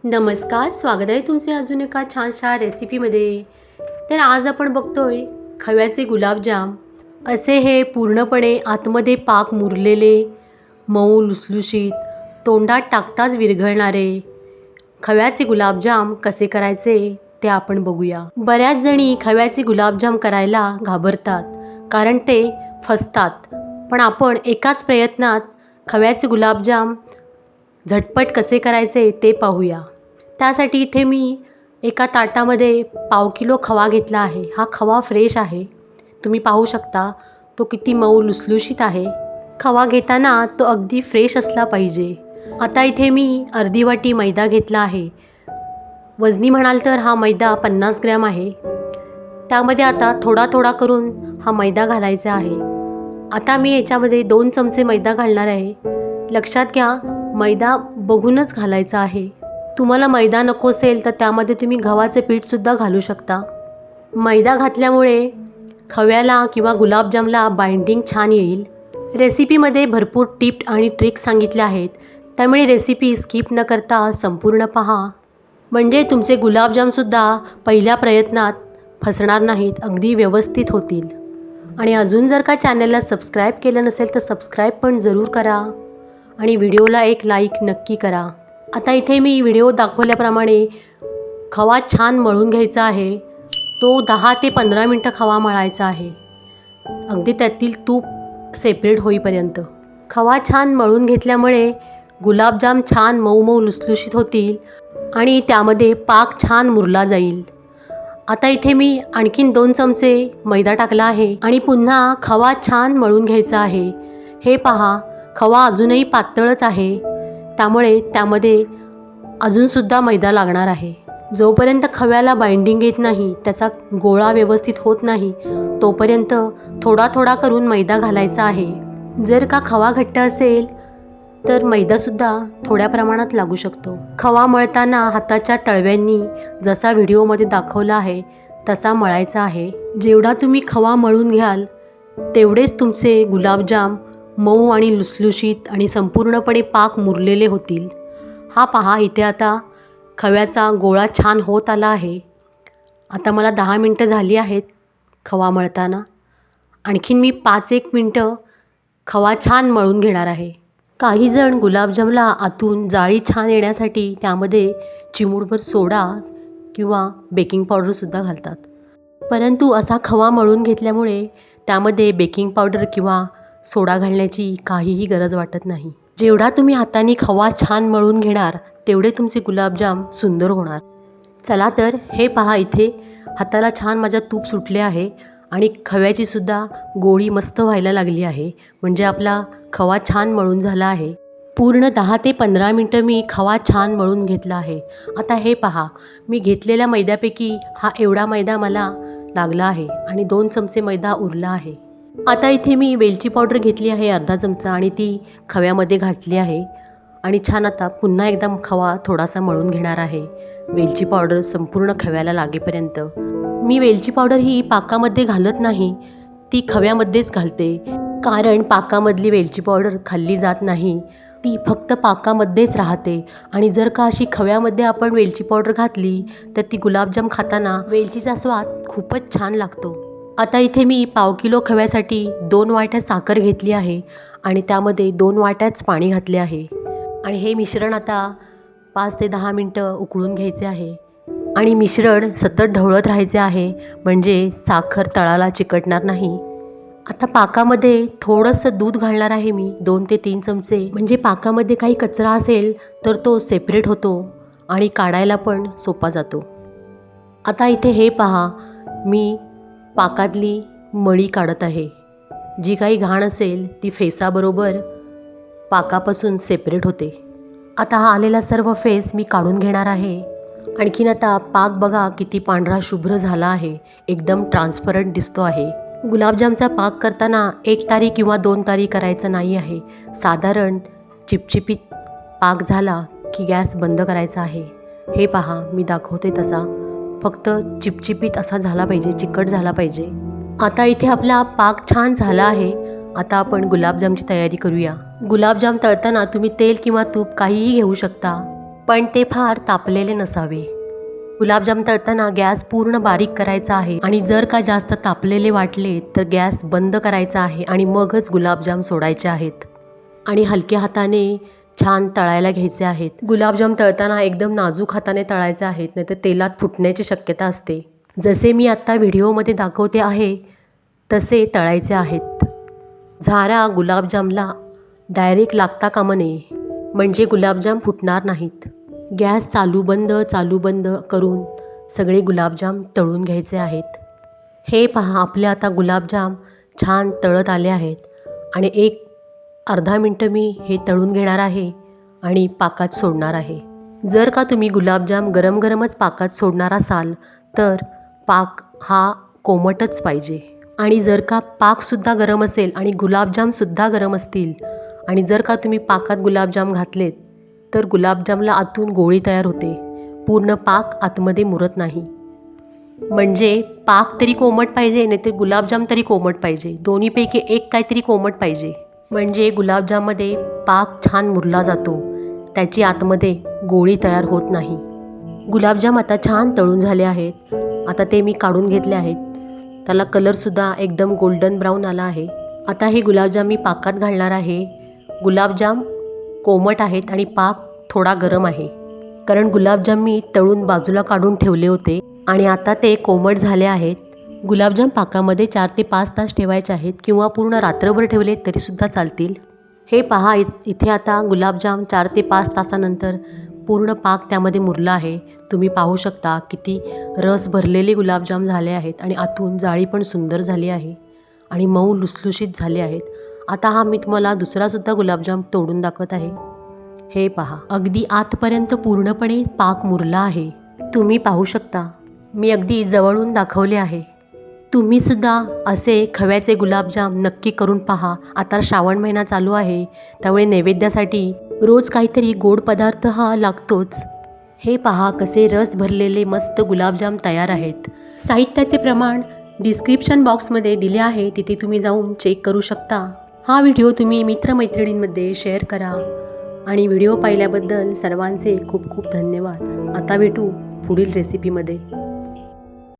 नमस्कार, स्वागत आहे तुमचे अजून एका छानशा रेसिपीमध्ये. तर आज आपण बघतोय खव्याचे गुलाबजाम. असे हे पूर्णपणे आतमध्ये पाक मुरलेले, मऊ लुसलुशीत, तोंडात टाकताच विरघळणारे खव्याचे गुलाबजाम कसे करायचे ते आपण बघूया. बऱ्याच जणी खव्याचे गुलाबजाम करायला घाबरतात कारण ते फसतात. पण आपण एकाच प्रयत्नात खव्याचे गुलाबजाम झटपट कसे करायचे ते पाहूया. त्यासाठी इथे मी एका ताटामध्ये पाव किलो खवा घेतला आहे. हा खवा फ्रेश आहे. तुम्ही पाहू शकता तो किती मऊ लुसलुशीत आहे. खवा घेताना तो अगदी फ्रेश असला पाहिजे. आता इथे मी अर्धी वाटी मैदा घेतला आहे. वजनी म्हणाल तर हा मैदा 50 ग्रॅम आहे. त्यामध्ये आता थोडा थोडा करून हा मैदा घालायचा आहे. आता मी याच्यामध्ये 2 चमचे मैदा घालणार आहे. लक्षात घ्या, मैदा बघूनच घालायचा आहे. तुम्हाला मैदा नको असेल तर त्यामध्ये तुम्ही गव्हाचे पीठसुद्धा घालू शकता. मैदा घातल्यामुळे खव्याला किंवा गुलाबजामला बाइंडिंग छान येईल. रेसिपीमध्ये भरपूर टिप्स आणि ट्रिक्स सांगितल्या आहेत, त्यामुळे रेसिपी स्किप न करता संपूर्ण पहा. म्हणजे तुमचे गुलाबजामसुद्धा पहिल्या प्रयत्नात फसणार नाहीत, अगदी व्यवस्थित होतील. आणि अजून जर का चॅनलला सबस्क्राईब केलं नसेल तर सबस्क्राईब पण जरूर करा आणि व्हिडिओला एक लाईक नक्की करा. आता इथे मी व्हिडिओ दाखवल्याप्रमाणे खवा छान मळून घ्यायचा आहे. तो 10 ते 15 मिनटं खवा मळायचा आहे, अगदी त्यातील तूप सेपरेट होईपर्यंत. खवा छान मळून घेतल्यामुळे गुलाबजाम छान मऊ मऊ लुसलुशीत होतील आणि त्यामध्ये पाक छान मुरला जाईल. आता इथे मी आणखीन 2 चमचे मैदा टाकला आहे आणि पुन्हा खवा छान मळून घ्यायचा आहे. हे पहा, खवा अजूनही पातळच आहे, त्यामुळे त्यामध्ये अजूनसुद्धा मैदा लागणार आहे. जोपर्यंत खव्याला बाइंडिंग येत नाही, त्याचा गोळा व्यवस्थित होत नाही, तोपर्यंत थोडा थोडा करून मैदा घालायचा आहे. जर का खवा घट्ट असेल तर मैदासुद्धा थोड्या प्रमाणात लागू शकतो. खवा मळताना हाताच्या तळव्यांनी जसा व्हिडिओमध्ये दाखवला आहे तसा मळायचा आहे. जेवढा तुम्ही खवा मळून घ्याल तेवढेच तुमचे गुलाबजाम मऊ आणि लुसलुशीत आणि संपूर्णपणे पाक मुरलेले होतील. हा पहा, इथे आता खव्याचा गोळा छान होत आला आहे. आता मला 10 मिनटं झाली आहेत खवा मळताना. आणखीन मी 5-1 मिनटं खवा छान मळून घेणार आहे. काही जण गुलाबजामला आतून जाळी छान येण्यासाठी त्यामध्ये चिमूटभर सोडा किंवा बेकिंग पावडरसुद्धा घालतात. परंतु असा खवा मळून घेतल्यामुळे त्यामध्ये बेकिंग पावडर किंवा सोडा घालण्याची काहीही गरज वाटत नाही. जेवढा तुम्ही हाताने खवा छान मळून घेणार तेवढे तुमचे गुलाबजाम सुंदर होणार. चला तर हे पहा, इथे हाताला छान माझ्या तूप सुटले आहे आणि खव्याची सुद्धा गोळी मस्त व्हायला लागली आहे. म्हणजे आपला खवा छान मळून झाला आहे. पूर्ण 10 ते 15 मिनटं मी खवा छान मळून घेतला आहे. आता हे पहा, मी घेतलेल्या मैद्यापैकी हा एवढा मैदा मला लागला आहे आणि 2 चमचे मैदा उरला आहे. आता इथे मी वेलची पावडर घेतली आहे अर्धा चमचा आणि ती खव्यामध्ये घातली आहे आणि छान आता पुन्हा एकदा खवा थोडासा मळून घेणार आहे. वेलची पावडर संपूर्ण खव्याला लागेपर्यंत. मी वेलची पावडर ही पाकामध्ये घालत नाही, ती खव्यामध्येच घालते, कारण पाकामधली वेलची पावडर खाल्ली जात नाही, ती फक्त पाकामध्येच राहते. आणि जर का अशी खव्यामध्ये आपण वेलची पावडर घातली तर ती गुलाबजाम खाताना वेलचीचा स्वाद खूपच छान लागतो. आता इथे मी पाव किलो खव्यासाठी 2 वाट्या साखर घेतली आहे आणि त्यामध्ये 2 वाट्याच पाणी घातले आहे. आणि हे मिश्रण आता 5 ते 10 मिनटं उकळून घ्यायचे आहे आणि मिश्रण सतत ढवळत राहायचे आहे, म्हणजे साखर तळाला चिकटणार नाही. आता पाकामध्ये थोडंसं दूध घालणार आहे मी, 2 ते 3 चमचे, म्हणजे पाकामध्ये काही कचरा असेल तर तो सेपरेट होतो आणि काढायला पण सोपा जातो. आता इथे हे पहा, मी पाकातली मळी काढत आहे. जी काही घाण असेल ती फेसाबरोबर पाकापासून सेपरेट होते. आता हा आलेला सर्व फेस मी काढून घेणार आहे. आणखीन आता पाक बघा किती पांढरा शुभ्र झाला आहे, एकदम ट्रान्सपरंट दिसतो आहे. गुलाबजामचा पाक करताना 1 तारी किंवा 2 तारी करायचं नाही आहे. साधारण चिपचिपीत पाक झाला की गॅस बंद करायचा आहे. हे पहा, मी दाखवते तसा फक्त चिपचिपीत असा झाला पाहिजे, चिकट झाला पाहिजे. आता इथे आपला पाक छान झाला आहे. आता आपण गुलाबजामची तयारी करूया. गुलाबजाम तळताना तुम्ही तेल किंवा तूप काहीही घेऊ शकता. पण ते फार तापलेले नसावे. गुलाबजाम तळताना गॅस पूर्ण बारीक करायचा आहे आणि जर का जास्त तापलेले वाटले तर गॅस बंद करायचा आहे आणि मगच गुलाबजाम सोडायचे आहेत आणि हलक्या हाताने छान तळायला घ्यायचे आहेत. गुलाबजाम तळताना एकदम नाजूक हाताने तळायचे आहेत, नाही तर तेलात फुटण्याची शक्यता असते. जसे मी आत्ता व्हिडिओमध्ये दाखवते आहे तसे तळायचे आहेत. झारा गुलाबजामला डायरेक्ट लागता कामा नये, म्हणजे गुलाबजाम फुटणार नाहीत. गॅस चालू बंद करून सगळे गुलाबजाम तळून घ्यायचे आहेत. हे पहा, आपले आता गुलाबजाम छान तळत आले आहेत आणि अर्धा मिनटं मी हे तळून घेणार आहे आणि पाकात सोडणार आहे. जर का तुम्ही गुलाबजाम गरम गरमच पाकात सोडणार असाल तर पाक हा कोमटच पाहिजे. आणि जर का पाकसुद्धा गरम असेल आणि गुलाबजामसुद्धा गरम असतील आणि जर का तुम्ही पाकात गुलाबजाम घातलेत तर गुलाबजामला आतून गोळी तयार होते, पूर्ण पाक आतमध्ये मुरत नाही. म्हणजे पाक तरी कोमट पाहिजे, नाही तर गुलाबजाम तरी कोमट पाहिजे. दोन्हीपैकी एक काहीतरी कोमट पाहिजे, म्हणजे गुलाबजाममध्ये पाक छान मुरला जातो, त्याची आतमध्ये गोळी तयार होत नाही. गुलाबजाम आता छान तळून झाले आहेत. आता ते मी काढून घेतले आहेत. त्याला कलरसुद्धा एकदम गोल्डन ब्राऊन आला आहे. आता हे गुलाबजाम मी पाकात घालणार आहे. गुलाबजाम कोमट आहेत आणि पाक थोडा गरम आहे, कारण गुलाबजाम मी तळून बाजूला काढून ठेवले होते आणि आता ते कोमट झाले आहेत. गुलाबजाम पाकामध्ये 4 ते 5 तास ठेवायचे आहेत किंवा पूर्ण रात्रभर ठेवले तरीसुद्धा चालतील. हे पहा, इथे आता गुलाबजाम 4 ते 5 तासानंतर पूर्ण पाक त्यामध्ये मुरला आहे. तुम्ही पाहू शकता किती रस भरलेले गुलाबजाम झाले आहेत आणि आतून जाळी पण सुंदर झाली आहे आणि मऊ लुसलुशीत झाले आहेत. आता हा मी तुम्हाला दुसरासुद्धा गुलाबजाम तोडून दाखवत आहे. हे पहा, अगदी आतपर्यंत पूर्णपणे पाक मुरला आहे. तुम्ही पाहू शकता, मी अगदी जवळून दाखवले आहे. तुम्हीसुद्धा असे खव्याचे गुलाबजाम नक्की करून पहा. आता श्रावण महिना चालू आहे, त्यामुळे नैवेद्यासाठी रोज काहीतरी गोड पदार्थ हा लागतोच. हे पहा, कसे रस भरलेले मस्त गुलाबजाम तयार आहेत. साहित्याचे प्रमाण डिस्क्रिप्शन बॉक्समध्ये दिले आहे, तिथे तुम्ही जाऊन चेक करू शकता. हा व्हिडिओ तुम्ही मित्रमैत्रिणींमध्ये शेअर करा आणि व्हिडिओ पाहिल्याबद्दल सर्वांचे खूप खूप धन्यवाद. आता भेटू पुढील रेसिपीमध्ये.